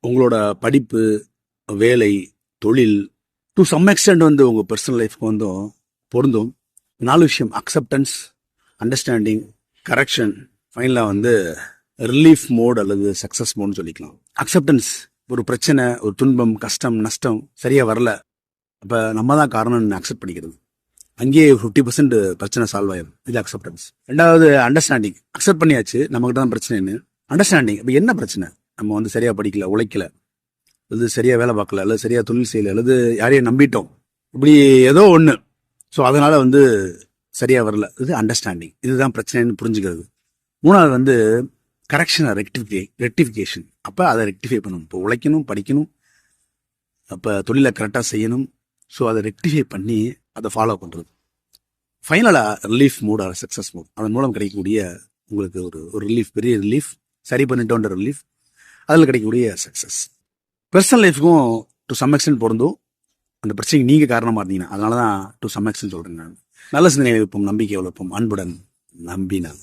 உங்களோட படிப்பு, வேலை, தொழில் டு சம் எக்ஸ்டென்ட் வந்து உங்கள் பர்சனல் லைஃப்க்கு வந்தும் பொருந்தும். 4 விஷயம்: அக்செப்டன்ஸ், அண்டர்ஸ்டாண்டிங், கரெக்ஷன், ஃபைனலாக வந்து ரிலீஃப் மோட் அல்லது சக்ஸஸ் மோட்னு சொல்லிக்கலாம். அக்செப்டன்ஸ், ஒரு பிரச்சனை, ஒரு துன்பம், கஷ்டம், நஷ்டம் சரியாக வரல, அப்போ நம்ம தான் காரணம்னு அக்செப்ட் பண்ணிக்கிறது. அங்கேயே 50% பிரச்சனை சால்வ் ஆயிடும். இது அக்செப்டன்ஸ். ரெண்டாவது அண்டர்ஸ்டாண்டிங். அக்செப்ட் பண்ணியாச்சு நம்மகிட்ட தான் பிரச்சனைன்னு. அண்டர்ஸ்டாண்டிங், இப்போ என்ன பிரச்சனை? நம்ம வந்து சரியாக படிக்கல, உழைக்கல, அல்லது சரியாக வேலை பார்க்கல, அல்லது சரியாக தொழில் செய்யலை, அல்லது யாரையும் நம்பிட்டோம், இப்படி ஏதோ ஒன்று. ஸோ அதனால வந்து சரியாக வரல. இது அண்டர்ஸ்டாண்டிங். இதுதான் பிரச்சனைன்னு புரிஞ்சுக்கிறது. மூணாவது வந்து கரெக்ஷன், ரெக்டிஃபிகேஷன். அப்போ அதை ரெக்டிஃபை பண்ணணும். இப்போ உழைக்கணும், படிக்கணும், அப்போ தொழிலை கரெக்டாக செய்யணும். ஸோ அதை ரெக்டிஃபை பண்ணி அதை ஃபாலோ பண்ணுறது. ஃபைனலாக relief mood R success mood. அதன் மூலம் கிடைக்கக்கூடிய உங்களுக்கு ஒரு ரிலீஃப், பெரிய ரிலீஃப், சரி பண்ணிட்டோன்ற ரிலீஃப், அதில் கிடைக்கக்கூடிய சக்ஸஸ். பர்சனல் லைஃப்க்கும் டு சம் எக்ஸ்டென்ட் பொருந்தும். அந்த பிரச்சனைக்கு நீங்கள் காரணமாக இருந்தீங்கன்னா, அதனால தான் டு சம் எக்ஸ்டென்ட் சொல்கிறேன் நான். நல்ல சிந்தனை வைப்போம், நம்பிக்கை வளர்ப்போம், அன்புடன் நம்பினான்.